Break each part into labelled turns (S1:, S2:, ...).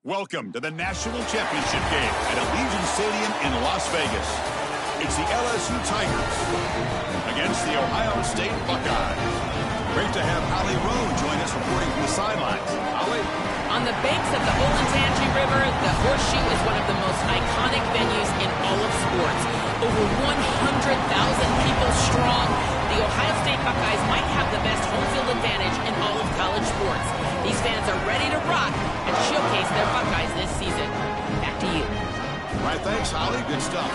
S1: Welcome to the National Championship game at Allegiant Stadium in Las Vegas. It's the LSU Tigers against the Ohio State Buckeyes. Great to have Holly Rowe join us reporting from the sidelines. Holly?
S2: On the banks of the Olentangy River, the Horseshoe is one of the most iconic venues in all of sports. Over 100,000 people strong, the Ohio State Buckeyes might have the best home field advantage in all of college sports. These fans are ready to rock and showcase their Buckeyes this season. Back to you.
S1: All right, thanks, Holly. Good stuff.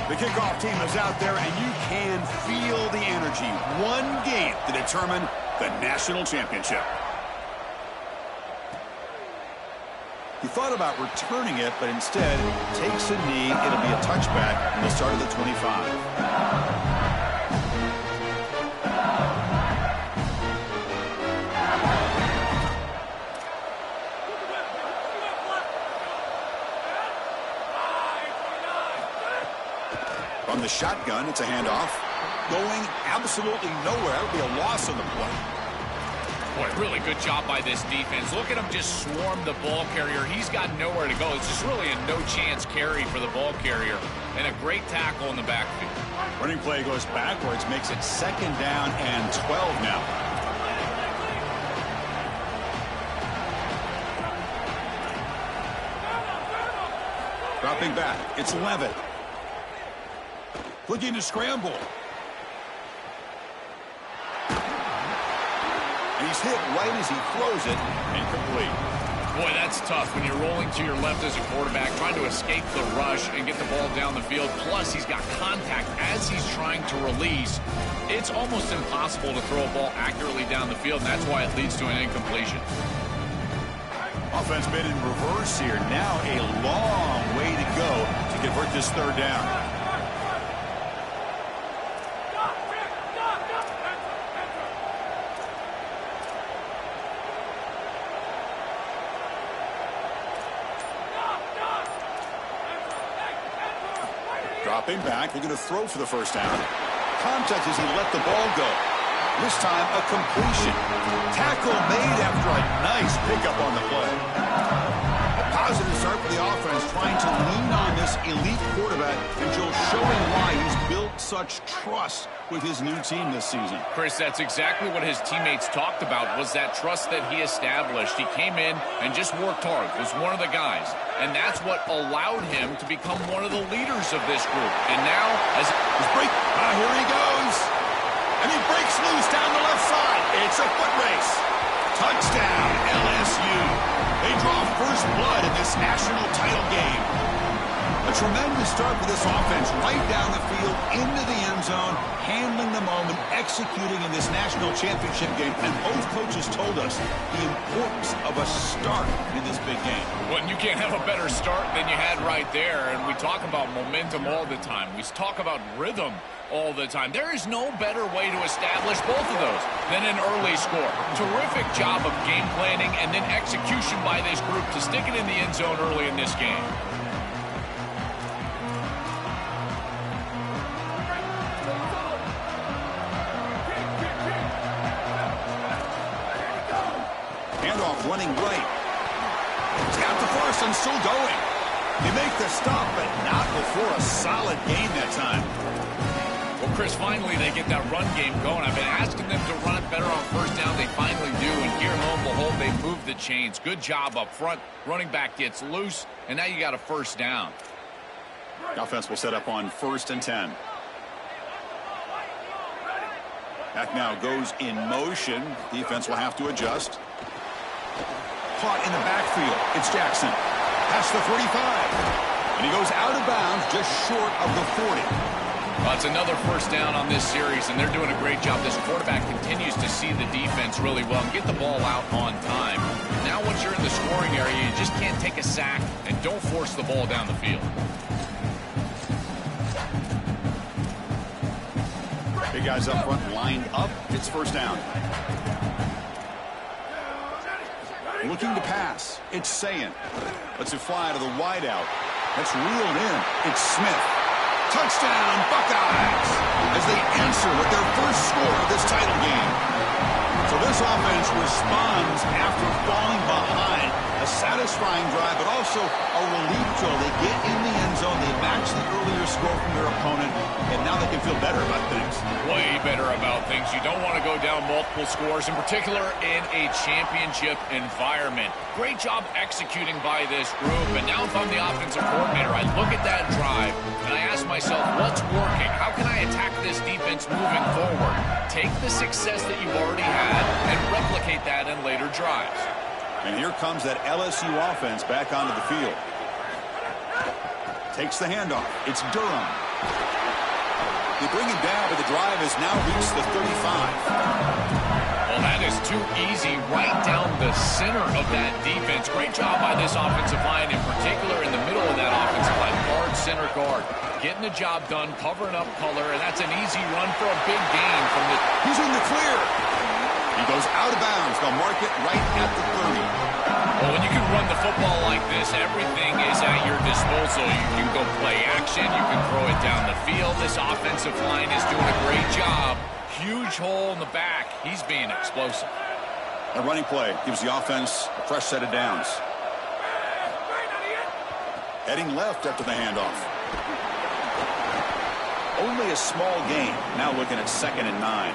S1: The kickoff team is out there, and you can feel the energy. One game to determine the national championship. He thought about returning it, but instead takes a knee. It'll be a touchback from the start of the 25. From the shotgun, it's a handoff. Going absolutely nowhere. It'll be a loss on the play.
S3: Boy, really good job by this defense. Look at him just swarm the ball carrier. He's got nowhere to go. It's just really a no-chance carry for the ball carrier. And a great tackle in the backfield.
S1: Running play goes backwards, makes it 2nd down and 12 now. Dropping back, it's Levitt. Looking to scramble. And he's hit right as he throws it, incomplete.
S3: Boy, that's tough when you're rolling to your left as a quarterback, trying to escape the rush and get the ball down the field. Plus, he's got contact as he's trying to release. It's almost impossible to throw a ball accurately down the field, and that's why it leads to an incompletion.
S1: Offense been in reverse here. Now a long way to go to convert this 3rd down. Dropping back, looking to throw for the 1st down. Contact as he let the ball go. This time, a completion. Tackle made after a nice pickup on the play. A positive start for the offense, trying to lean on this elite quarterback until showing why he's built such trust with his new team this season.
S3: Chris, that's exactly what his teammates talked about, was that trust that he established. He came in and just worked hard, was one of the guys. And that's what allowed him to become one of the leaders of this group. And now, as
S1: his break, here he goes. And he breaks loose down the left side. It's a foot race. Touchdown, LSU. They draw first blood in this national title game. A tremendous start for this offense, right down the field, into the end zone, handling the moment, executing in this national championship game. And both coaches told us the importance of a start in this big game.
S3: Well, you can't have a better start than you had right there. And we talk about momentum all the time. We talk about rhythm all the time. There is no better way to establish both of those than an early score. Terrific job of game planning and then execution by this group to stick it in the end zone early in this game.
S1: Handoff running right. He's got the first and still going. They make the stop, but not before a solid game that time.
S3: Well, Chris, finally they get that run game going. I've been asking them to run it better on 1st down. They finally do, and here, lo and behold, they move the chains. Good job up front. Running back gets loose, and now you got a 1st down.
S1: The offense will set up on 1st and 10. Back now goes in motion. Defense will have to adjust. Caught in the backfield. It's Jackson. Past the 45. And he goes out of bounds just short of the 40.
S3: Well, it's another 1st down on this series, and they're doing a great job. This quarterback continues to see the defense really well and get the ball out on time. Now once you're in the scoring area, you just can't take a sack and don't force the ball down the field. Big guys up front lined up. It's 1st down.
S1: Looking to pass. It's Sayin. Lets it fly to the wideout. That's reeled in. It's Smith. Touchdown, Buckeyes! As they answer with their first score of this title game. So this offense responds after falling behind. A satisfying drive, but also a relief throw. They get in the end zone. They match the earlier score from their opponent, and now they can feel better about things.
S3: Way better about things. You don't want to go down multiple scores, in particular in a championship environment. Great job executing by this group, and now if I'm the offensive coordinator, I look at that drive, and I ask myself, what's working? How can I attack this defense moving forward? Take the success that you've already had and replicate that in later drives.
S1: And here comes that LSU offense back onto the field. Takes the handoff. It's Durham. They bring him down, but the drive has now reached the 35.
S3: Well, that is too easy right down the center of that defense. Great job by this offensive line, in particular in the middle of that offensive line. Guard, center guard. Getting the job done, covering up color, and that's an easy run for a big gain from the...
S1: He's in the clear. He goes out of bounds. They'll mark it right at the 30.
S3: Well, when you can run the football like this, everything is at your disposal. You can go play action. You can throw it down the field. This offensive line is doing a great job. Huge hole in the back. He's being explosive.
S1: A running play gives the offense a fresh set of downs. Heading left after the handoff. Only a small gain. Now looking at 2nd and 9.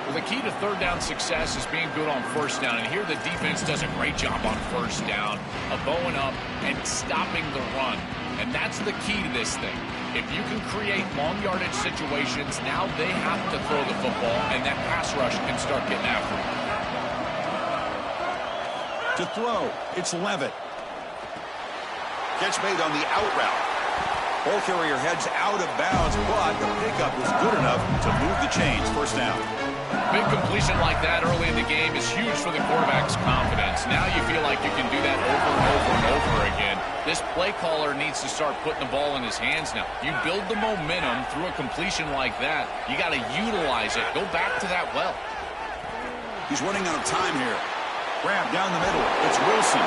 S3: Well, the key to third down success is being good on first down. And here the defense does a great job on first down of bowing up and stopping the run. And that's the key to this thing. If you can create long yardage situations, now they have to throw the football, and that pass rush can start getting after it.
S1: To throw, it's Levitt. Catch made on the out route. Ball carrier heads out of bounds, but the pickup was good enough to move the chains. First down.
S3: Big completion like that early in the game is huge for the quarterback's confidence. Now you feel like you can do that over and over and over again. This play caller needs to start putting the ball in his hands now. You build the momentum through a completion like that. You got to utilize it. Go back to that well.
S1: He's running out of time here. Grab down the middle. It's Wilson.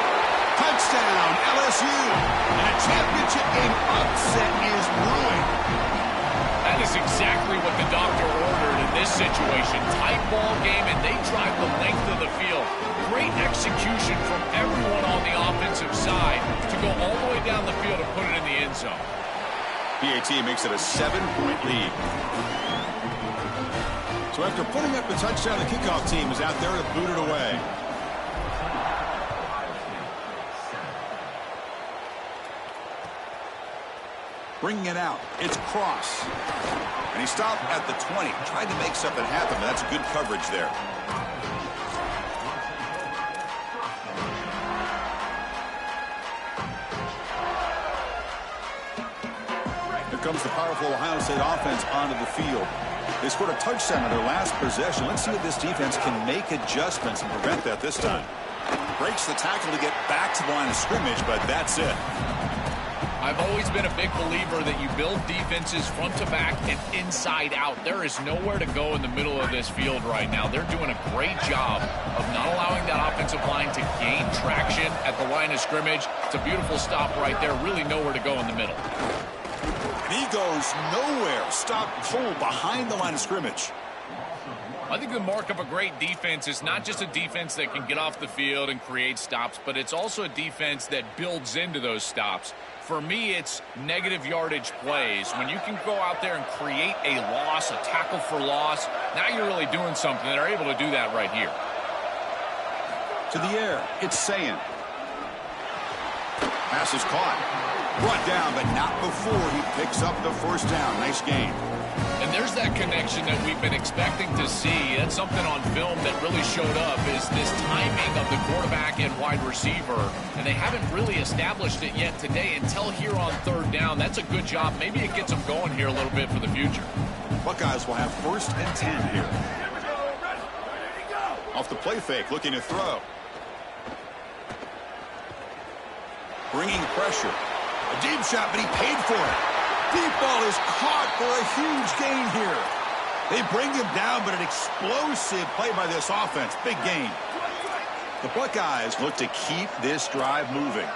S1: Touchdown, LSU. And a championship game upset is brewing.
S3: That is exactly what the doctor ordered in this situation. Tight ball game, and they drive the length of the field. Great execution from everyone on the offensive side to go all the way down the field and put it in the end zone.
S1: PAT makes it a 7-point lead. So after putting up the touchdown, the kickoff team is out there to boot it away. Bringing it out. It's Cross. And he stopped at the 20. Tried to make something happen, but that's good coverage there. Here comes the powerful Ohio State offense onto the field. They scored a touchdown on their last possession. Let's see if this defense can make adjustments and prevent that this time. Breaks the tackle to get back to the line of scrimmage, but that's it.
S3: I've always been a big believer that you build defenses front to back and inside out. There is nowhere to go in the middle of this field right now. They're doing a great job of not allowing that offensive line to gain traction at the line of scrimmage. It's a beautiful stop right there. Really nowhere to go in the middle.
S1: And he goes nowhere. Stop cold behind the line of scrimmage.
S3: I think the mark of a great defense is not just a defense that can get off the field and create stops, but it's also a defense that builds into those stops. For me, it's negative yardage plays. When you can go out there and create a loss, a tackle for loss, now you're really doing something. They're able to do that right here.
S1: To the air, it's Sayin. Pass is caught. Brought down, but not before he picks up the first down. Nice game.
S3: And there's that connection that we've been expecting to see. That's something on film that really showed up, is this timing of the quarterback and wide receiver. And they haven't really established it yet today until here on third down. That's a good job. Maybe it gets them going here a little bit for the future.
S1: Buckeyes will have 1st and 10 here. Off the play fake, looking to throw. Bringing pressure. A deep shot, but he paid for it. Deep ball is caught for a huge gain here. They bring him down, but an explosive play by this offense. Big gain. The Buckeyes look to keep this drive moving.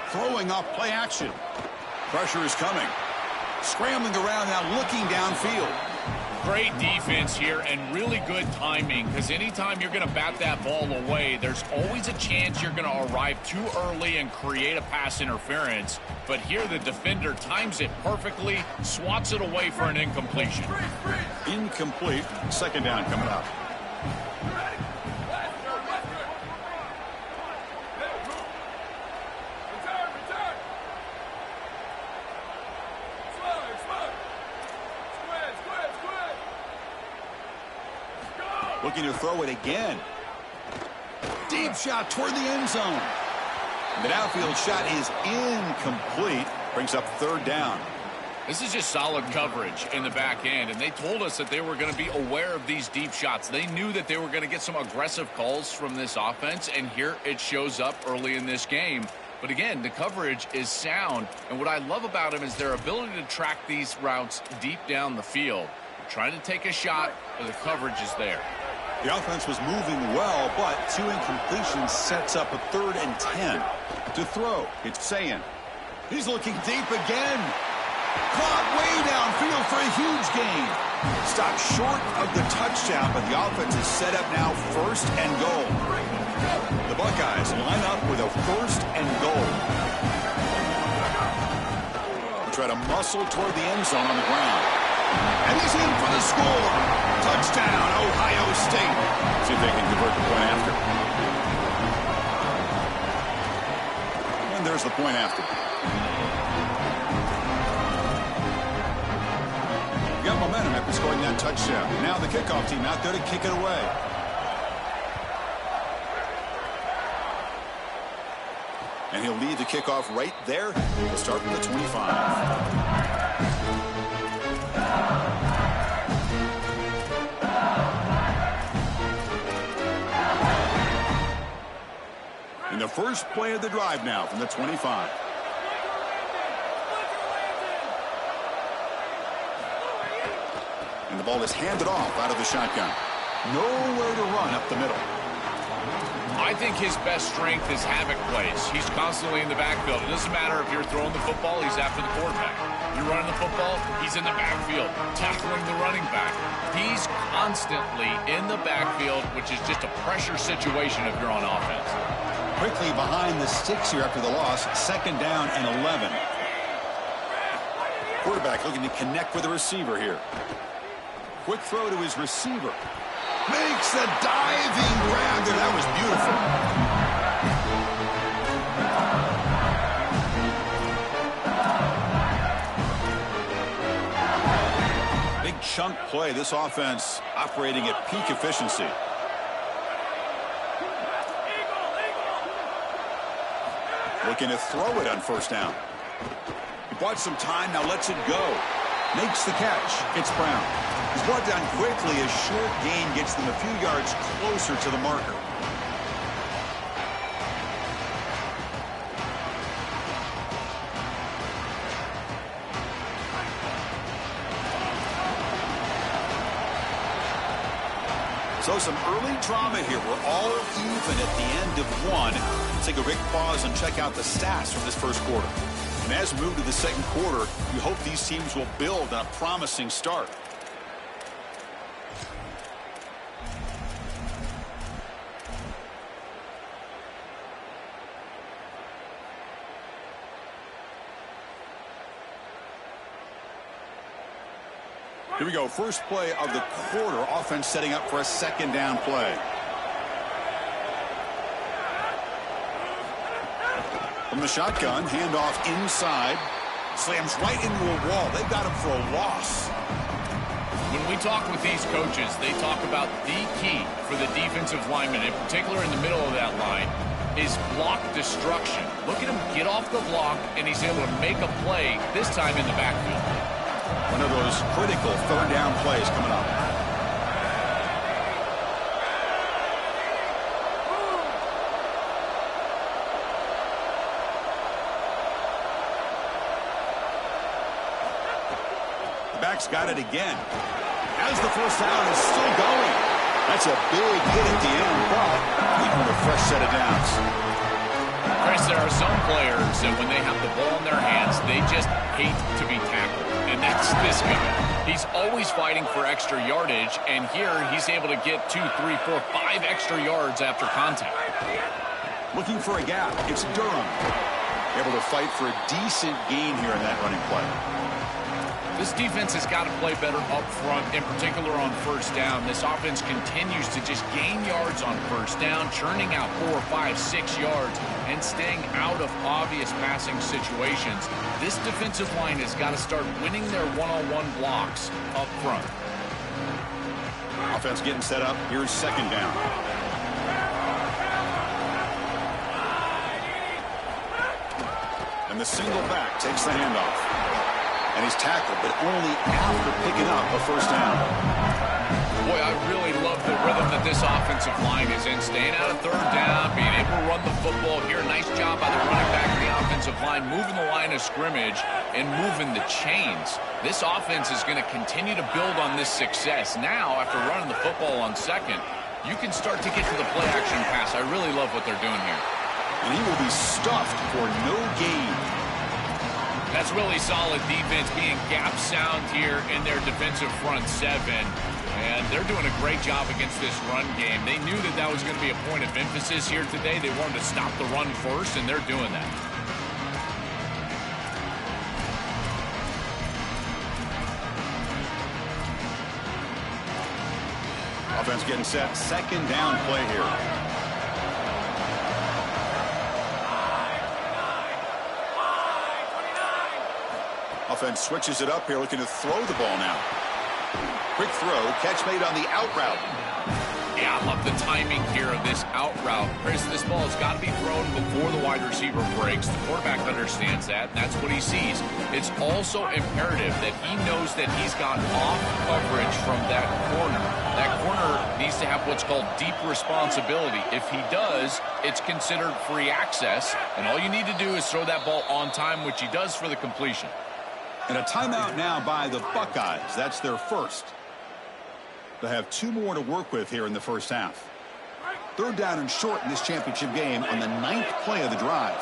S1: Throwing off play action. Pressure is coming. Scrambling around now, looking downfield.
S3: Great defense here and really good timing, because anytime you're going to bat that ball away, there's always a chance you're going to arrive too early and create a pass interference. But here the defender times it perfectly, swats it away for an incompletion.
S1: Incomplete. Second down coming up. Looking to throw it again. Deep shot toward the end zone. The outfield shot is incomplete. Brings up third down.
S3: This is just solid coverage in the back end, and they told us that they were going to be aware of these deep shots. They knew that they were going to get some aggressive calls from this offense, and here it shows up early in this game. But again, the coverage is sound, and what I love about them is their ability to track these routes deep down the field. They're trying to take a shot, but the coverage is there.
S1: The offense was moving well, but 2 incompletions sets up a 3rd and 10. To throw, it's Sayan. He's looking deep again. Caught way downfield for a huge gain. Stopped short of the touchdown, but the offense is set up now 1st and goal. The Buckeyes line up with a 1st and goal. They try to muscle toward the end zone on the ground. And he's in for the score. Touchdown, Ohio State. See if they can convert the point after. And there's the point after. You got momentum after scoring that touchdown. Now the kickoff team out there to kick it away. And he'll lead the kickoff right there. We'll start from the 25. In the first play of the drive now from the 25. And the ball is handed off out of the shotgun. Nowhere to run up the middle.
S3: I think his best strength is havoc plays. He's constantly in the backfield. It doesn't matter if you're throwing the football, he's after the quarterback. You're running the football, he's in the backfield, tackling the running back. He's constantly in the backfield, which is just a pressure situation if you're on offense.
S1: Quickly behind the sticks here after the loss. 2nd down and 11. Quarterback looking to connect with the receiver here. Quick throw to his receiver. Makes the diving grab there. That was beautiful. Big chunk play. This offense operating at peak efficiency. Looking to throw it on 1st down. He bought some time, now lets it go. Makes the catch. It's Brown. He's brought down quickly. A short gain gets them a few yards closer to the marker. So some early drama here. We're all even at the end of one. Let's take a quick pause and check out the stats from this first quarter. And as we move to the second quarter, we hope these teams will build on a promising start. Here we go. First play of the quarter. Offense setting up for a 2nd down play. From the shotgun, handoff inside. Slams right into a wall. They've got him for a loss.
S3: When we talk with these coaches, they talk about the key for the defensive lineman, in particular in the middle of that line, is block destruction. Look at him get off the block, and he's able to make a play, this time in the backfield.
S1: One of those critical 3rd down plays coming up. The back's got it again. As the 1st down is still going. That's a big hit at the end, but he earned a fresh set of downs.
S3: Chris, there are some players that when they have the ball in their hands, they just hate to be tackled. And that's this guy. He's always fighting for extra yardage, and here he's able to get 2, 3, 4, 5 extra yards after contact.
S1: Looking for a gap. It's Durham. Able to fight for a decent gain here in that running play.
S3: This defense has got to play better up front, in particular on first down. This offense continues to just gain yards on first down, churning out 4, 5, 6 yards, and staying out of obvious passing situations. This defensive line has got to start winning their one-on-one blocks up front.
S1: Offense getting set up. Here's second down. And the single back takes the handoff. And he's tackled, but only after picking up a first down.
S3: Boy, I really love the rhythm that this offensive line is in. Staying out of third down, being able to run the football here. Nice job by the running back and the offensive line, moving the line of scrimmage and moving the chains. This offense is going to continue to build on this success. Now, after running the football on second, you can start to get to the play-action pass. I really love what they're doing here.
S1: And he will be stuffed for no gain.
S3: That's really solid defense, being gap sound here in their defensive front seven. And they're doing a great job against this run game. They knew that that was going to be a point of emphasis here today. They wanted to stop the run first, and they're doing that.
S1: Offense getting set. Second down play here. Offense switches it up here, looking to throw the ball now. Quick throw, catch made on the out route.
S3: Yeah, I love the timing here of this out route. Chris, this ball has got to be thrown before the wide receiver breaks. The quarterback understands that, and that's what he sees. It's also imperative that he knows that he's got off coverage from that corner. That corner needs to have what's called deep responsibility. If he does, it's considered free access, and all you need to do is throw that ball on time, which he does for the completion.
S1: And a timeout now by the Buckeyes. That's their first. They'll have 2 more to work with here in the first half. Third down and short in this championship game on the 9th play of the drive.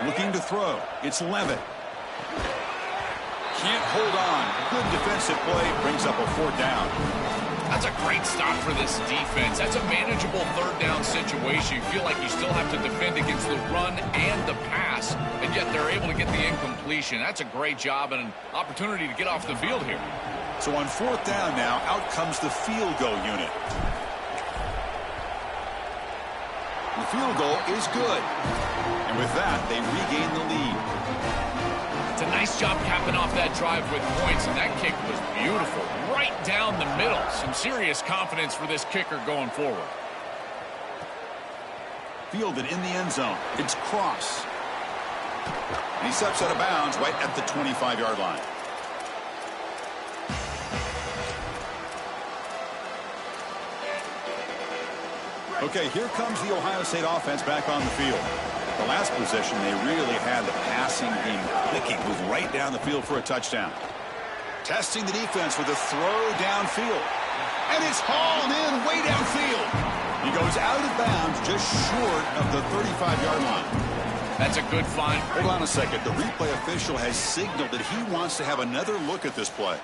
S1: Looking to throw. It's Levitt. Can't hold on. Good defensive play. Brings up a 4th down.
S3: That's a great stop for this defense. That's a manageable third down situation. You feel like you still have to defend against the run and the pass, and yet they're able to get the incompletion. That's a great job and an opportunity to get off the field here.
S1: So on 4th down now, out comes the field goal unit. The field goal is good. And with that, they regain the lead.
S3: It's a nice job capping off that drive with points, and that kick was beautiful. Right down the middle. Some serious confidence for this kicker going forward.
S1: Fielded in the end zone. It's Cross. And he steps out of bounds right at the 25-yard line. Okay, here comes the Ohio State offense back on the field. The last possession, they really had the passing game clicking. Moved right down the field for a touchdown. Testing the defense with a throw downfield. And it's hauled in way downfield. He goes out of bounds just short of the 35-yard line.
S3: That's a good find.
S1: Hold on a second. The replay official has signaled that he wants to have another look at this play.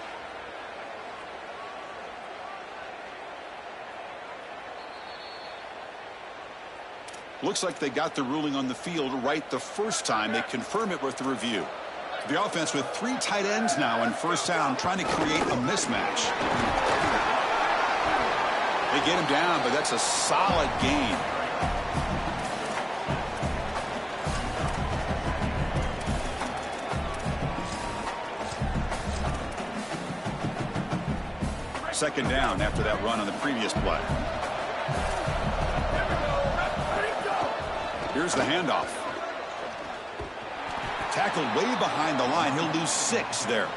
S1: Looks like they got the ruling on the field right the first time. They confirm it with the review. The offense with 3 tight ends now on first down, trying to create a mismatch. They get him down, but that's a solid gain. Second down after that run on the previous play. Here's the handoff. Tackled way behind the line. He'll lose 6 there.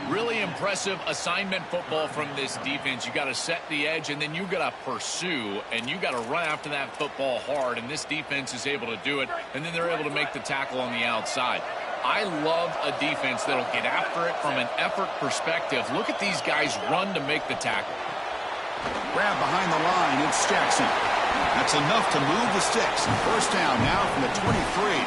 S3: Really impressive assignment football from this defense. You got to set the edge, and then you got to pursue, and you got to run after that football hard, and this defense is able to do it, and then they're able to make the tackle on the outside. I love a defense that'll get after it from an effort perspective. Look at these guys run to make the tackle.
S1: Grab behind the line, it's Jackson. That's enough to move the sticks. First down now from the 23.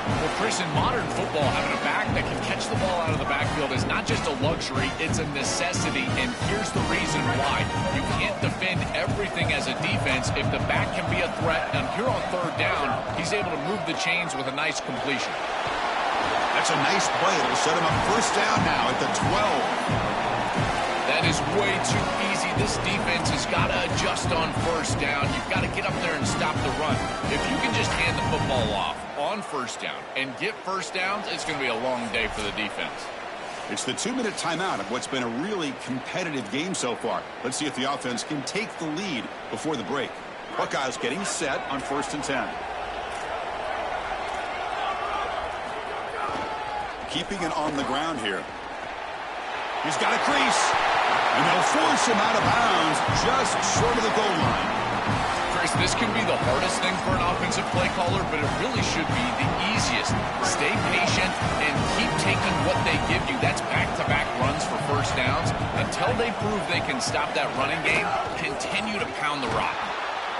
S3: Well, Chris, in modern football, having a back that can catch the ball out of the backfield is not just a luxury, it's a necessity, and here's the reason why. You can't defend everything as a defense if the back can be a threat, and here on third down, he's able to move the chains with a nice completion.
S1: That's a nice play. It'll set him up first down now at the 12.
S3: That is way too easy. This defense has got to adjust on first down. You've got to get up there and stop the run. If you can just hand the football off on first down and get first downs, it's going to be a long day for the defense.
S1: It's the 2-minute timeout of what's been a really competitive game so far. Let's see if the offense can take the lead before the break. Buckeyes getting set on 1st and 10. Keeping it on the ground here. He's got a crease. And they'll force him out of bounds just short of the goal line.
S3: Chris, this can be the hardest thing for an offensive play caller, but it really should be the easiest. Stay patient and keep taking what they give you. That's back-to-back runs for first downs. Until they prove they can stop that running game, continue to pound the rock.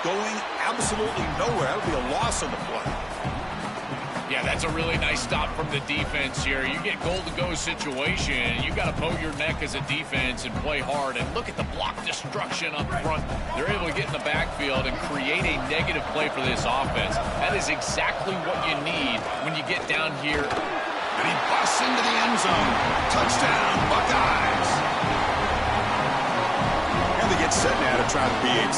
S1: Going absolutely nowhere. That would be a loss on the play.
S3: Yeah, that's a really nice stop from the defense here. You get goal-to-go situation, you got to bow your neck as a defense and play hard. And look at the block destruction up front. They're able to get in the backfield and create a negative play for this offense. That is exactly what you need when you get down here.
S1: And he busts into the end zone. Touchdown, Buckeyes. And they get set now to try the PAT.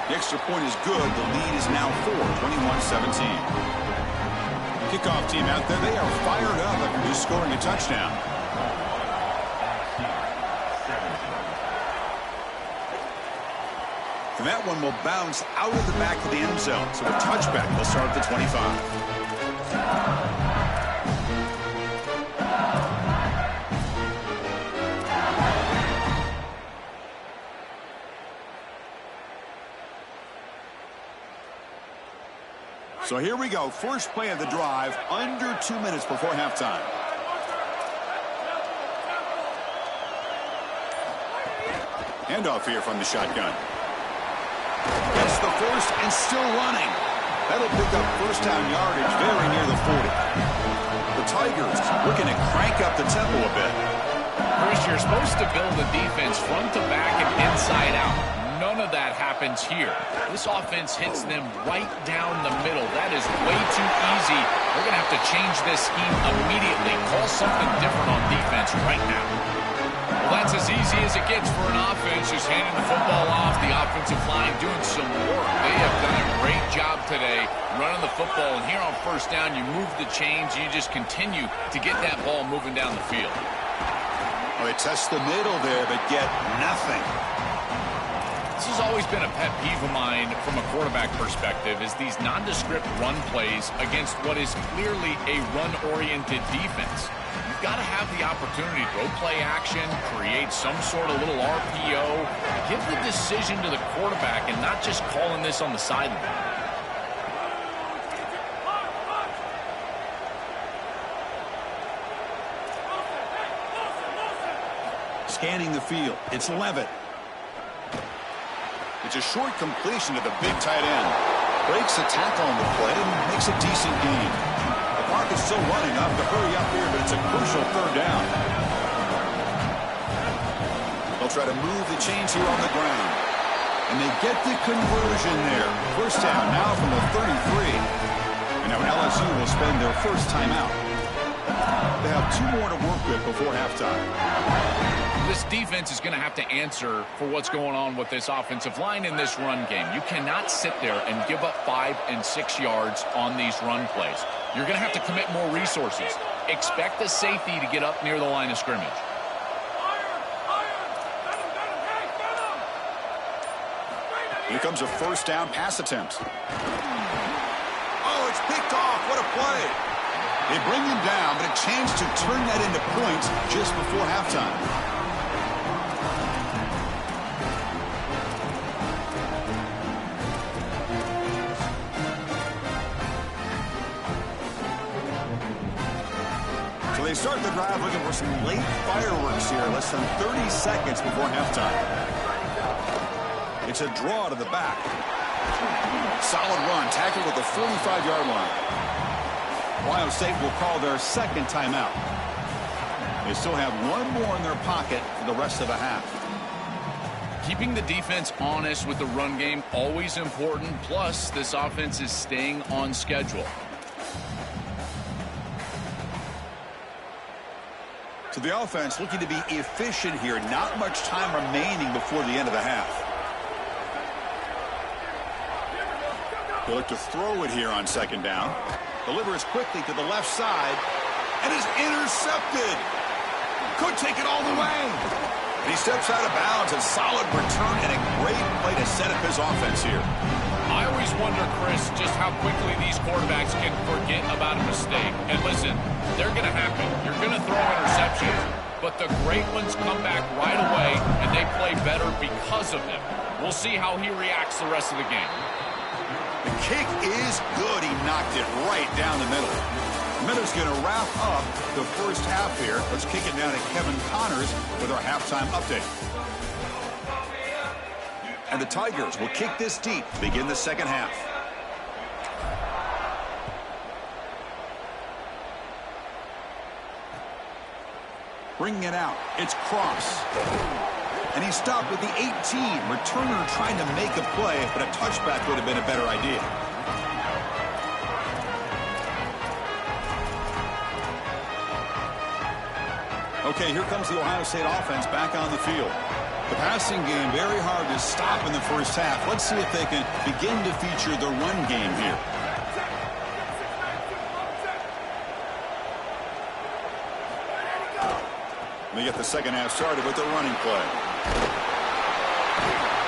S1: The extra point is good. The lead is now 21-17. Kickoff team out there. They are fired up after just scoring a touchdown. And that one will bounce out of the back of the end zone. So a touchback. They'll start at the 25. So here we go. First play of the drive, under 2 minutes before halftime. Handoff here from the shotgun. Gets the first and still running. That'll pick up first down yardage very near the 40. The Tigers looking to crank up the tempo a bit.
S3: Chris, you're supposed to build the defense front to back and inside out. None of that happens here. This offense hits them right down the middle. That is way too easy. They're going to have to change this scheme immediately. Call something different on defense right now. Well, that's as easy as it gets for an offense, just handing the football off. The offensive line doing some work. They have done a great job today running the football. And here on first down, you move the chains. You just continue to get that ball moving down the field.
S1: Well, they test the middle there, but get nothing.
S3: This has always been a pet peeve of mine from a quarterback perspective, is these nondescript run plays against what is clearly a run-oriented defense. You've got to have the opportunity to go play action, create some sort of little RPO, give the decision to the quarterback and not just calling this on the sideline.
S1: Scanning the field. It's Levitt. It's a short completion to the big tight end. Breaks a tackle on the play and makes a decent gain. The clock is still running. Up to hurry up here, but it's a crucial third down. They'll try to move the chains here on the ground. And they get the conversion there. First down now from the 33. And now LSU will spend their first timeout. They have 2 more to work with before halftime.
S3: This defense is going to have to answer for what's going on with this offensive line in this run game. You cannot sit there and give up 5 and 6 yards on these run plays. You're going to have to commit more resources. Expect the safety to get up near the line of scrimmage.
S1: Here comes a first down pass attempt. Oh, it's picked off. What a play. They bring him down, but a chance to turn that into points just before halftime. So they start the drive looking for some late fireworks here, less than 30 seconds before halftime. It's a draw to the back. Solid run, tackled at the 45-yard line. Ohio State will call their second timeout. They still have one more in their pocket for the rest of the half.
S3: Keeping the defense honest with the run game, always important. Plus, this offense is staying on schedule.
S1: So the offense looking to be efficient here. Not much time remaining before the end of the half. They look to throw it here on second down. Delivers quickly to the left side. And is intercepted. Could take it all the way. And he steps out of bounds. A solid return and a great play to set up his offense here.
S3: I always wonder, Chris, just how quickly these quarterbacks can forget about a mistake. And listen, they're going to happen. You're going to throw interceptions. But the great ones come back right away, and they play better because of them. We'll see how he reacts the rest of the game.
S1: The kick is good. He knocked it right down the middle. Miller's going to wrap up the first half here. Let's kick it down to Kevin Connors with our halftime update. And the Tigers will kick this deep to begin the second half. Bringing it out. It's Cross. And he stopped with the 18. Returner trying to make a play, but a touchback would have been a better idea. Okay, here comes the Ohio State offense back on the field. The passing game very hard to stop in the first half. Let's see if they can begin to feature the run game here. They get the second half started with the running play.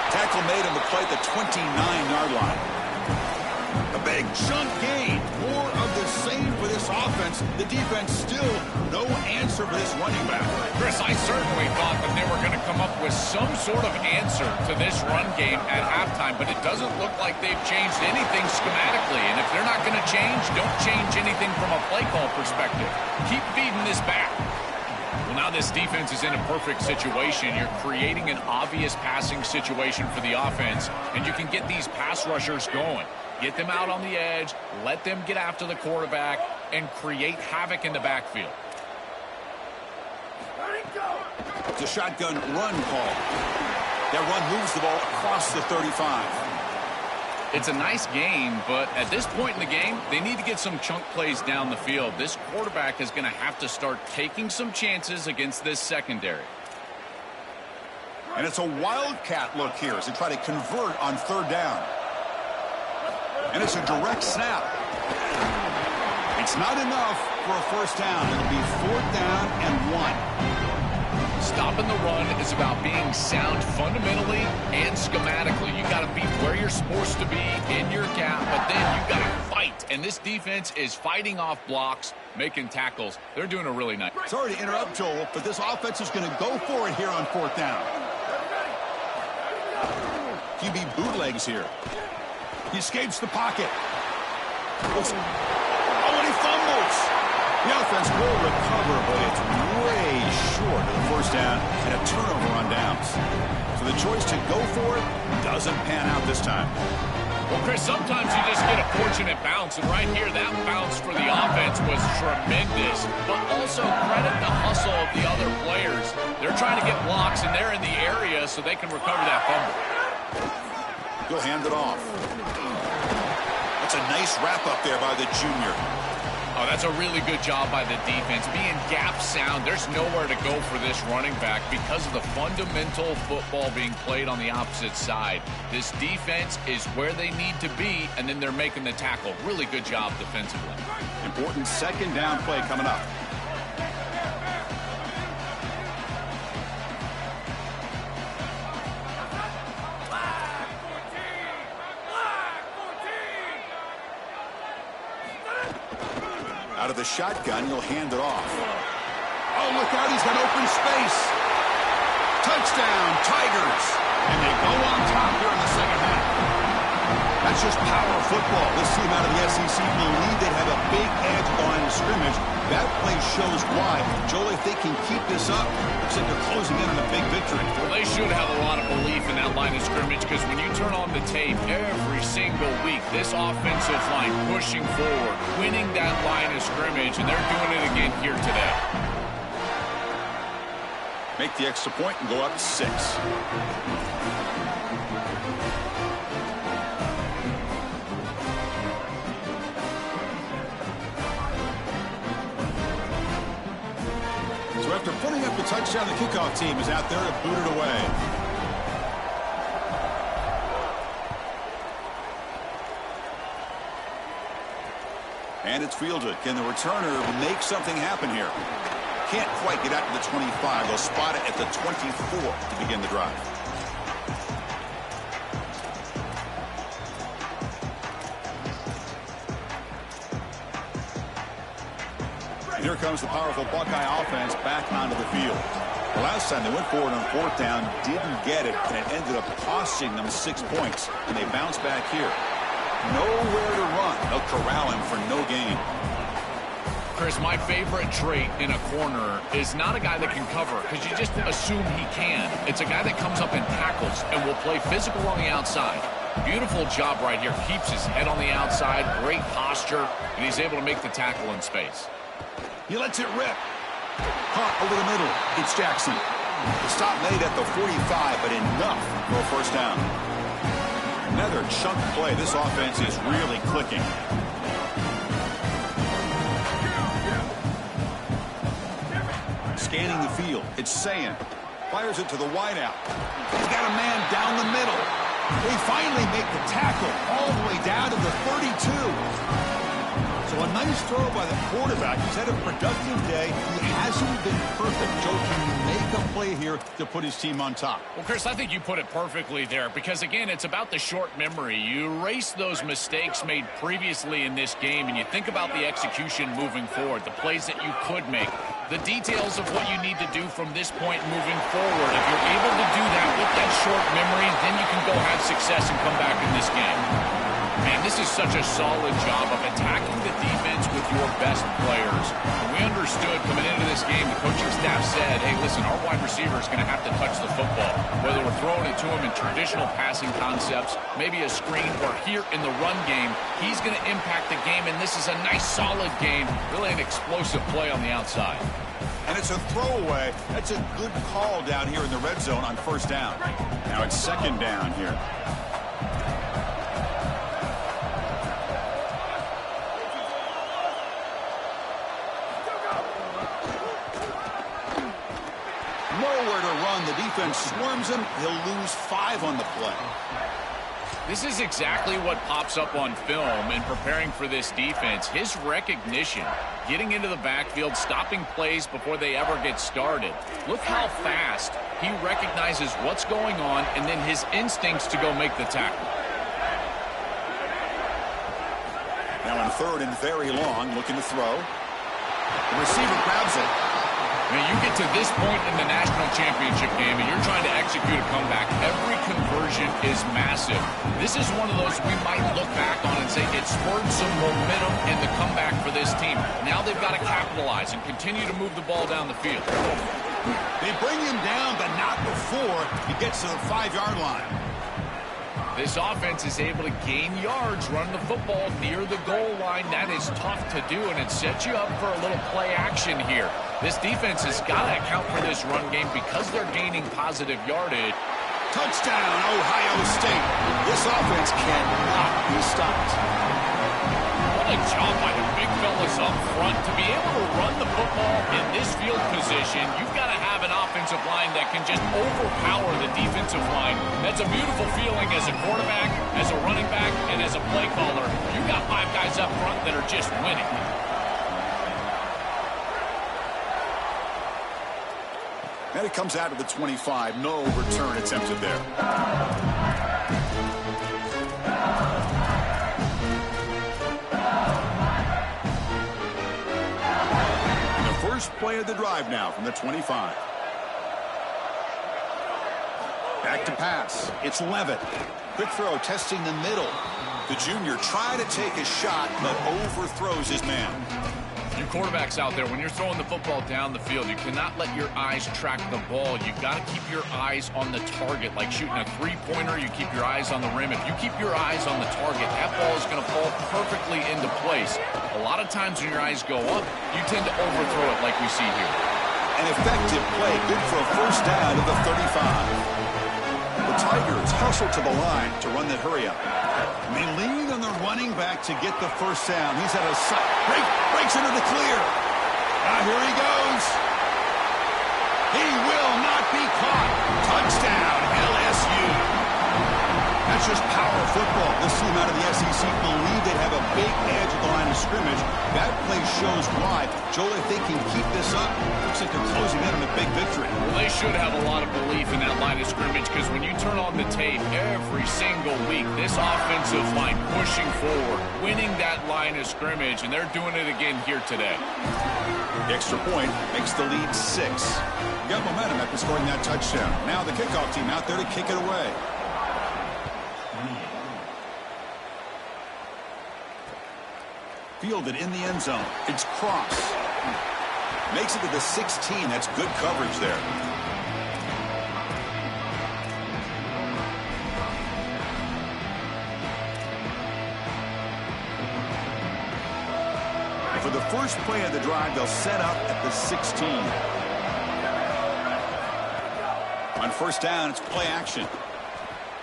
S1: Tackle made on the play at the 29-yard line. A big chunk gain. More of the same for this offense. The defense still no answer for this running back.
S3: Chris, I certainly thought that they were going to come up with some sort of answer to this run game at halftime, but it doesn't look like they've changed anything schematically. And if they're not going to change, don't change anything from a play call perspective. Keep feeding this back. Well, now this defense is in a perfect situation. You're creating an obvious passing situation for the offense, and you can get these pass rushers going. Get them out on the edge, let them get after the quarterback, and create havoc in the backfield.
S1: It's a shotgun run call. That run moves the ball across the 35.
S3: It's a nice game, but at this point in the game, they need to get some chunk plays down the field. This quarterback is going to have to start taking some chances against this secondary.
S1: And it's a wildcat look here as they try to convert on third down. And it's a direct snap. It's not enough for a first down. It'll be fourth down and 1.
S3: Stopping the run is about being sound fundamentally and schematically. You got to be where you're supposed to be in your gap, but then you got to fight. And this defense is fighting off blocks, making tackles. They're doing a really nice.
S1: Sorry to interrupt, Joel, but this offense is going to go for it here on fourth down. QB bootlegs here. He escapes the pocket. Oh, and he fumbles. The offense will recover, but it's way short of the first down and a turnover on downs. So the choice to go for it doesn't pan out this time.
S3: Well, Chris, sometimes you just get a fortunate bounce, and right here, that bounce for the offense was tremendous. But also credit the hustle of the other players. They're trying to get blocks, and they're in the area so they can recover that fumble.
S1: He'll hand it off. That's a nice wrap-up there by the junior.
S3: Oh, that's a really good job by the defense. Being gap sound, there's nowhere to go for this running back because of the fundamental football being played on the opposite side. This defense is where they need to be, and then they're making the tackle. Really good job defensively.
S1: Important second down play coming up. Out of the shotgun. He'll hand it off. Oh, look out. He's got open space. Touchdown, Tigers. And they go on top here in the second half. That's just power football. This team out of the SEC believe they have a big edge on scrimmage. That play shows why. Joel, if they can keep this up, looks like they're closing in on a big victory.
S3: Well, they should have a lot of belief in that line of scrimmage, because when you turn on the tape every single week, this offensive line pushing forward, winning that line of scrimmage, and they're doing it again here today.
S1: Make the extra point and go up 6. So after putting up the touchdown, the kickoff team is out there to boot it away. And it's fielded. Can the returner make something happen here? Can't quite get out to the 25. They'll spot it at the 24 to begin the drive. And here comes the powerful Buckeye offense back onto the field. The last time they went forward on 4th down, didn't get it, and it ended up costing them 6 points. And they bounce back here. Nowhere to run. They'll corral him for no gain.
S3: Chris, my favorite trait in a corner is not a guy that can cover, because you just assume he can. It's a guy that comes up and tackles and will play physical on the outside. Beautiful job right here. Keeps his head on the outside, great posture, and he's able to make the tackle in space.
S1: He lets it rip. Caught over the middle. It's Jackson. The stop made at the 45, but enough for a first down. Another chunk play. This offense is really clicking. Scanning the field. It's Sayin. Fires it to the wideout. He's got a man down the middle. They finally make the tackle all the way down to the 32. So a nice throw by the quarterback. He's had a productive day. He hasn't been perfect. Joe, can you make a play here to put his team on top?
S3: Well, Chris, I think you put it perfectly there, because, again, it's about the short memory. You erase those mistakes made previously in this game, and you think about the execution moving forward, the plays that you could make, the details of what you need to do from this point moving forward. If you're able to do that with that short memory, then you can go have success and come back in this game. Man, this is such a solid job of attacking the defense with your best players. And we understood coming into this game, the coaching staff said, hey, listen, our wide receiver is going to have to touch the football. Whether we're throwing it to him in traditional passing concepts, maybe a screen, or here in the run game, he's going to impact the game. And this is a nice, solid game, really an explosive play on the outside.
S1: And it's a throwaway. That's a good call down here in the red zone on first down. Now it's second down here. Nowhere to run. The defense swarms him. He'll lose 5 on the play.
S3: This is exactly what pops up on film in preparing for this defense. His recognition, getting into the backfield, stopping plays before they ever get started. Look how fast he recognizes what's going on, and then his instincts to go make the tackle.
S1: Now on 3rd and very long, looking to throw. The receiver grabs it.
S3: Now, you get to this point in the national championship game, and you're trying to execute a comeback. Every conversion is massive. This is one of those we might look back on and say it spurred some momentum in the comeback for this team. Now they've got to capitalize and continue to move the ball down the field.
S1: They bring him down, but not before he gets to the 5-yard line.
S3: This offense is able to gain yards, run the football near the goal line. That is tough to do, and it sets you up for a little play action here. This defense has got to account for this run game because they're gaining positive yardage.
S1: Touchdown, Ohio State. This offense cannot be stopped.
S3: What a job by the big fellas up front. To be able to run the football in this field position, you've got to have an offensive line that can just overpower the defensive line. That's a beautiful feeling as a quarterback, as a running back, and as a play caller. You've got 5 guys up front that are just winning.
S1: And it comes out of the 25. No return attempted there. first play of the drive now from the 25. Back to pass. It's Levitt. Quick throw testing the middle. The junior tried to take a shot, but overthrows his man.
S3: You quarterbacks out there, when you're throwing the football down the field, you cannot let your eyes track the ball. You've got to keep your eyes on the target. Like shooting a three-pointer, you keep your eyes on the rim. If you keep your eyes on the target, that ball is going to fall perfectly into place. A lot of times when your eyes go up, you tend to overthrow it like we see here.
S1: An effective play, good for a first down to the 35. The Tigers hustle to the line to run the hurry-up. And they lean on the running back to get the first down. He's at a breaks into the clear. Here he goes. He will not be caught. Touchdown, LSU. That's just power football. This team out of the SEC believe they have a big edge at the line of scrimmage. That play shows why. Joel, if they can keep this up, looks like they're closing in on a big victory.
S3: Well, they should have a lot of belief in that line of scrimmage because when you turn on the tape every single week, this offensive line pushing forward, winning that line of scrimmage, and they're doing it again here today.
S1: The extra point makes the lead 6. You got momentum after scoring that touchdown. Now the kickoff team out there to kick it away. Fielded in the end zone. It's Cross. Makes it to the 16. That's good coverage there. For the first play of the drive, they'll set up at the 16. On first down, it's play action.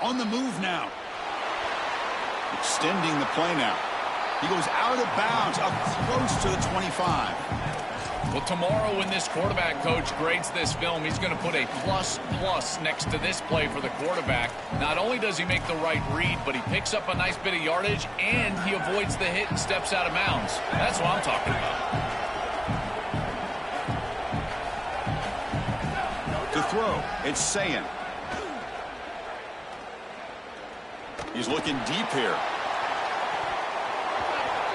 S1: On the move now. Extending the play now. He goes out of bounds, up close to the 25.
S3: Well, tomorrow when this quarterback coach grades this film, he's going to put a plus next to this play for the quarterback. Not only does he make the right read, but he picks up a nice bit of yardage, and he avoids the hit and steps out of bounds. That's what I'm talking about.
S1: To throw, it's Sayin. He's looking deep here.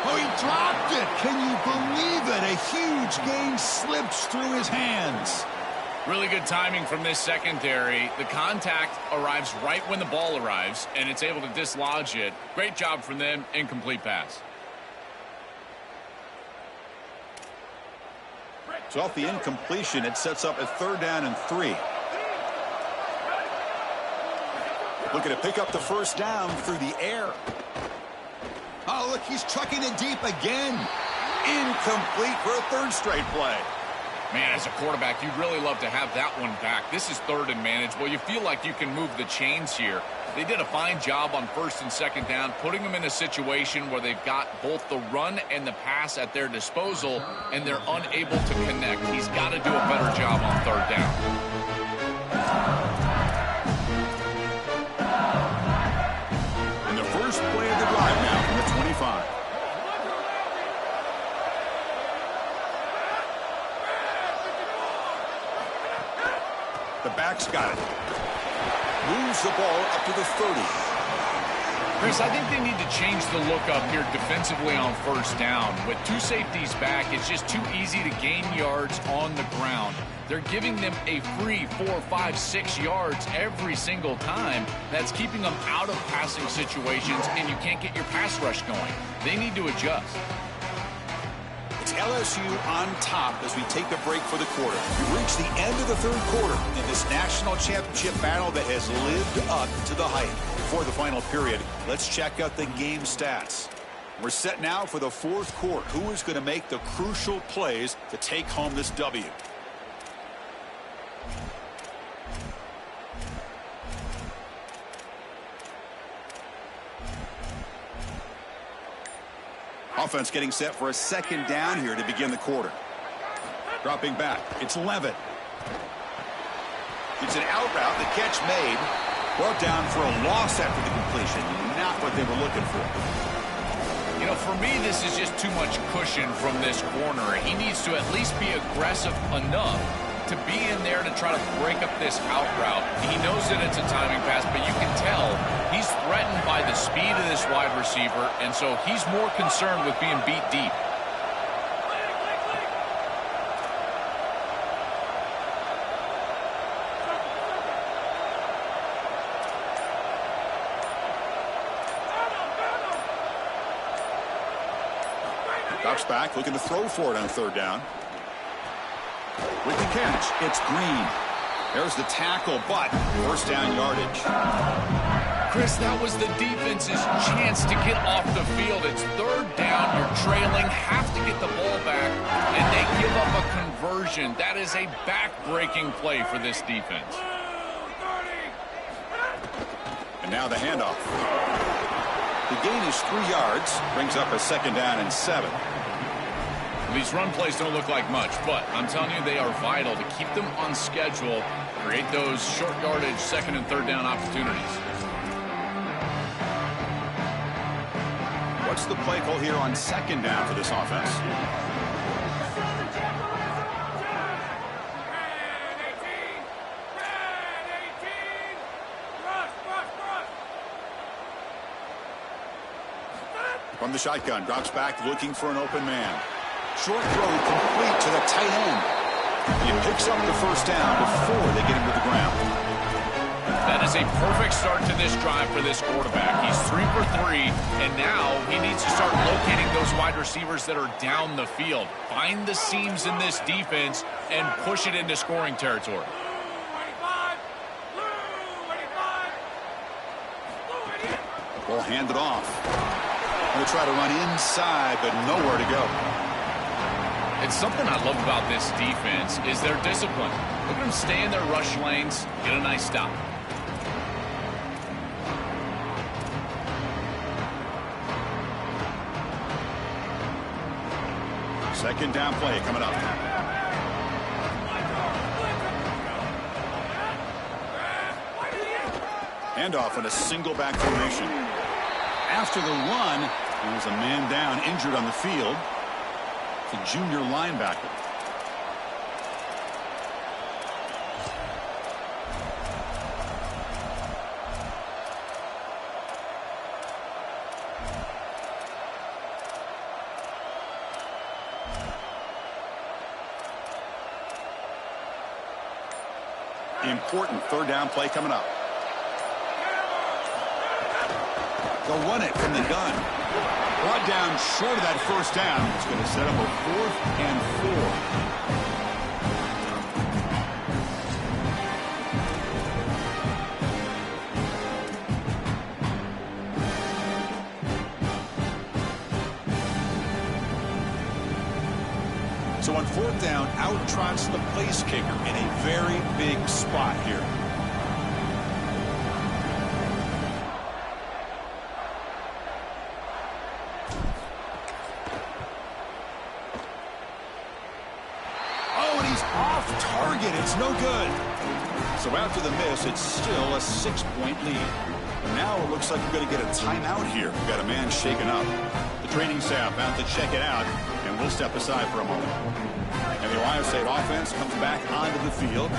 S1: Oh, he dropped it. Can you believe it? A huge gain slips through his hands.
S3: Really good timing from this secondary. The contact arrives right when the ball arrives, and it's able to dislodge it. Great job from them. Incomplete pass.
S1: So off the incompletion, it sets up a 3rd down and 3. Looking to pick up the first down through the air. Oh, look, he's chucking it deep again. Incomplete for a 3rd straight play.
S3: Man, as a quarterback, you'd really love to have that one back. This is 3rd and manageable. You feel like you can move the chains here. They did a fine job on 1st and 2nd down, putting them in a situation where they've got both the run and the pass at their disposal, and they're unable to connect. He's got to do a better job on 3rd down.
S1: First play of the drive now from the 25. The back's got it. Moves the ball up to the 30.
S3: Chris, I think they need to change the look up here defensively on 1st down. With 2 safeties back, it's just too easy to gain yards on the ground. They're giving them a free 4, 5, 6 yards every single time. That's keeping them out of passing situations, and you can't get your pass rush going. They need to adjust.
S1: It's LSU on top as we take a break for the quarter. We reach the end of the 3rd quarter in this national championship battle that has lived up to the hype. Before the final period, let's check out the game stats. We're set now for the 4th quarter. Who is going to make the crucial plays to take home this W? Offense getting set for a 2nd down here to begin the quarter. Dropping back, it's Levitt. It's an out route, the catch made. Brought down for a loss after the completion. Not what they were looking for.
S3: You know, for me, this is just too much cushion from this corner. He needs to at least be aggressive enough to be in there to try to break up this out route. He knows that it's a timing pass, but you can tell he's threatened by the speed of this wide receiver, and so he's more concerned with being beat deep.
S1: Drops back, looking to throw for it on third down. With the catch, it's Green. There's the tackle, but first down yardage.
S3: Chris, that was the defense's chance to get off the field. It's third down, you're trailing, have to get the ball back, and they give up a conversion. That is a back-breaking play for this defense.
S1: And now the handoff. The gain is 3 yards, brings up a second down and 7.
S3: These run plays don't look like much, but I'm telling you they are vital to keep them on schedule, create those short yardage second and third down opportunities.
S1: What's the play call here on second down for this offense? From the shotgun, drops back, looking for an open man. Short throw complete to the tight end. He picks up the first down before they get him to the ground.
S3: That is a perfect start to this drive for this quarterback. He's 3 for 3, and now he needs to start locating those wide receivers that are down the field. Find the seams in this defense and push it into scoring territory.
S1: Ball handed off. They'll try to run inside, but nowhere to go.
S3: It's something I love about this defense is their discipline. Look at them stay in their rush lanes, get a nice stop.
S1: Second down play coming up. Handoff in a single back formation. After the run, there was a man down injured on the field. The junior linebacker. Important third down play coming up. They'll run it from the gun. Brought down short of that first down. It's going to set up a 4th and 4. So on 4th down, out trots the place kicker in a very big spot here. It's no good. So after the miss, it's still a 6-point lead. Now it looks like we're going to get a timeout here. We've got a man shaken up. The training staff out to check it out, and we'll step aside for a moment. And the Ohio State offense comes back onto the field.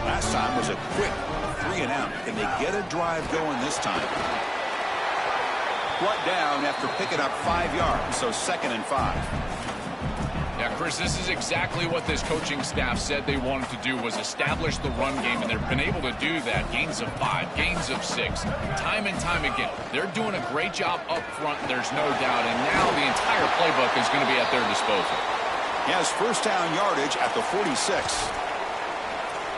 S1: Last time was a quick 3-and-out. Can they get a drive going this time? Brought down after picking up 5 yards, so 2nd and 5.
S3: Yeah, Chris, this is exactly what this coaching staff said they wanted to do, was establish the run game, and they've been able to do that. Gains of 5, gains of 6, time and time again. They're doing a great job up front, there's no doubt, and now the entire playbook is going to be at their disposal.
S1: He has first down yardage at the 46.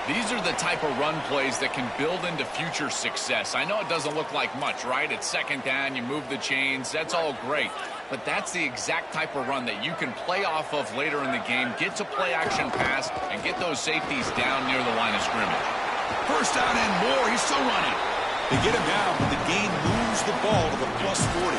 S3: These are the type of run plays that can build into future success. I know it doesn't look like much, right? It's second down, you move the chains, that's all great. But that's the exact type of run that you can play off of later in the game, get to play action pass, and get those safeties down near the line of scrimmage.
S1: First down and more, he's still running. They get him down, but the gain moves the ball to the plus 40.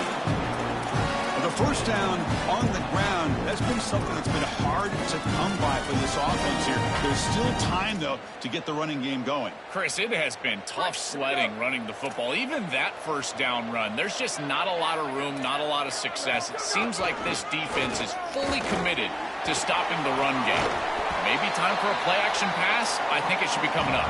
S1: The first down on the ground, that's been something that's been hard to come by for this offense here. There's still time, though, to get the running game going.
S3: Chris, it has been tough sledding running the football. Even that first down run, there's just not a lot of room, not a lot of success. It seems like this defense is fully committed to stopping the run game. Maybe time for a play-action pass? I think it should be coming up.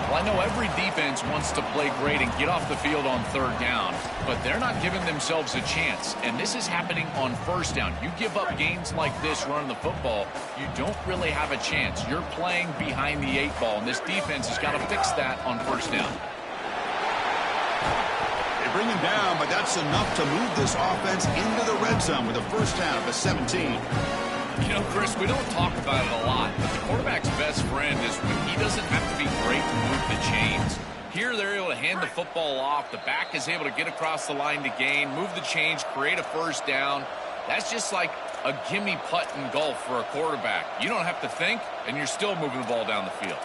S3: Well, I know every defense wants to play great and get off the field on third down, but they're not giving themselves a chance, and this is happening on first down. You give up gains like this running the football, you don't really have a chance. You're playing behind the 8 ball, and this defense has got to fix that on first down.
S1: They bring him down, but that's enough to move this offense into the red zone with a first down of 17.
S3: You know, Chris, we don't talk about it a lot, but the quarterback's best friend is when he doesn't have to be great to move the chains. Here, they're able to hand the football off. The back is able to get across the line to gain, move the chains, create a first down. That's just like a gimme putt in golf for a quarterback. You don't have to think, and you're still moving the ball down the field.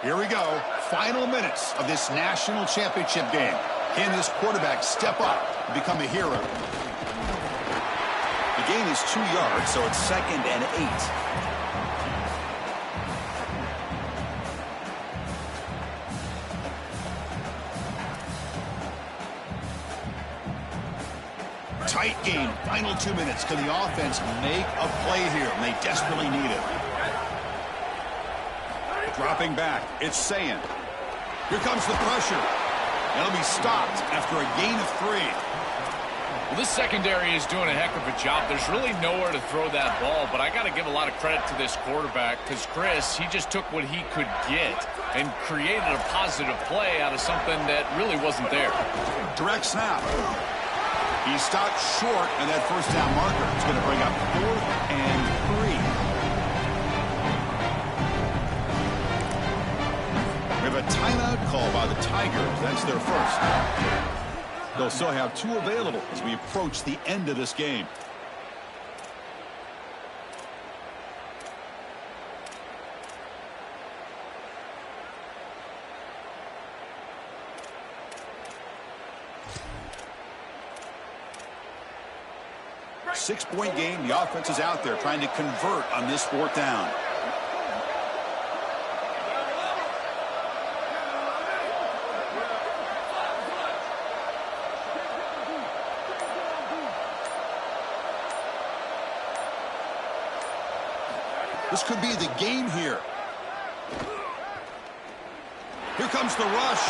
S1: Here we go. Final minutes of this national championship game. Can this quarterback step up and become a hero?
S4: The gain is 2 yards, so it's 2nd and 8.
S1: Tight game. Final 2 minutes. Can the offense make a play here? And they desperately need it. Dropping back, it's Sayin. Here comes the pressure. It'll be stopped after a gain of 3.
S3: Well, this secondary is doing a heck of a job. There's really nowhere to throw that ball, but I got to give a lot of credit to this quarterback because, Chris, he just took what he could get and created a positive play out of something that really wasn't there.
S1: Direct snap. He stopped short, and that first down marker is going to bring up 4th and 3. We have a timeout call by the Tigers. That's their first. They'll still have 2 available as we approach the end of this game. Six-point game. The offense is out there trying to convert on this 4th down. This could be the game here. Here comes the rush.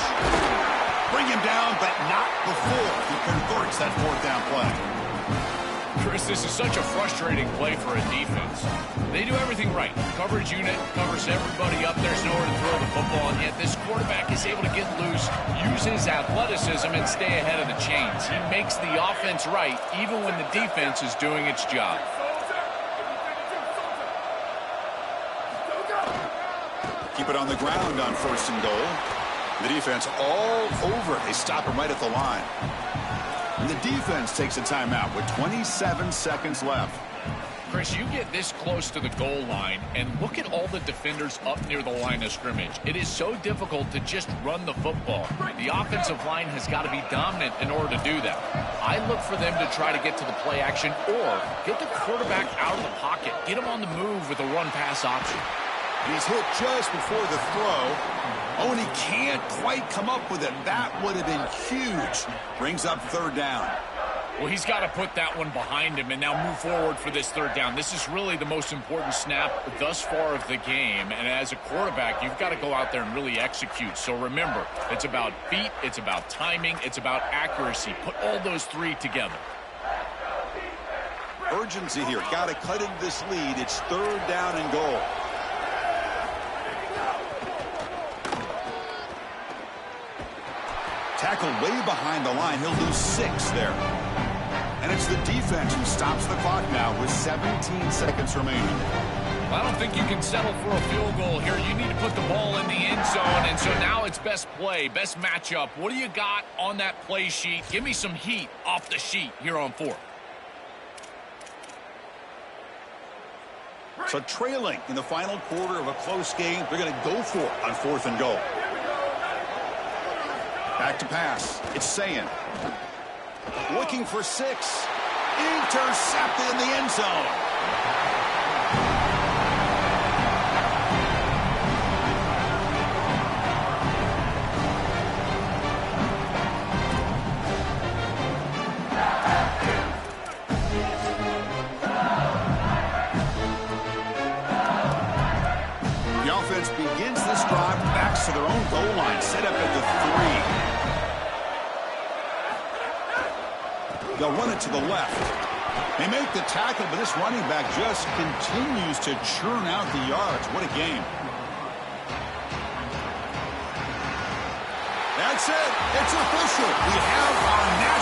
S1: Bring him down, but not before he converts that 4th down play.
S3: Chris, this is such a frustrating play for a defense. They do everything right. Coverage unit covers everybody up. There's nowhere to throw the football, and yet this quarterback is able to get loose, use his athleticism, and stay ahead of the chains. He makes the offense right, even when the defense is doing its job.
S1: Keep it on the ground on 1st and goal. The defense all over it. They stop him right at the line. And the defense takes a timeout with 27 seconds left.
S3: Chris, you get this close to the goal line, and look at all the defenders up near the line of scrimmage. It is so difficult to just run the football. The offensive line has got to be dominant in order to do that. I look for them to try to get to the play action or get the quarterback out of the pocket, get him on the move with a run-pass option.
S1: He's hit just before the throw. Oh, and he can't quite come up with it. That would have been huge. Brings up 3rd down.
S3: Well, he's got to put that one behind him and now move forward for this 3rd down. This is really the most important snap thus far of the game. And as a quarterback, you've got to go out there and really execute. So remember, it's about feet, it's about timing, it's about accuracy. Put all those 3 together.
S1: Urgency here. Got to cut into this lead. It's 3rd down and goal. Tackled way behind the line. He'll lose 6 there. And it's the defense who stops the clock now with 17 seconds remaining.
S3: Well, I don't think you can settle for a field goal here. You need to put the ball in the end zone. And so now it's best play, best matchup. What do you got on that play sheet? Give me some heat off the sheet here on 4th.
S1: So trailing in the final quarter of a close game, they're going to go for it on 4th and goal. Back to pass. It's Sayin. Looking for 6. Intercepted in the end zone. The offense begins this drive, backs to their own goal line, set up at the 3. They'll run it to the left.
S4: They make the tackle, but this running back just continues to churn out the yards. What a game. That's it. It's official. We have our national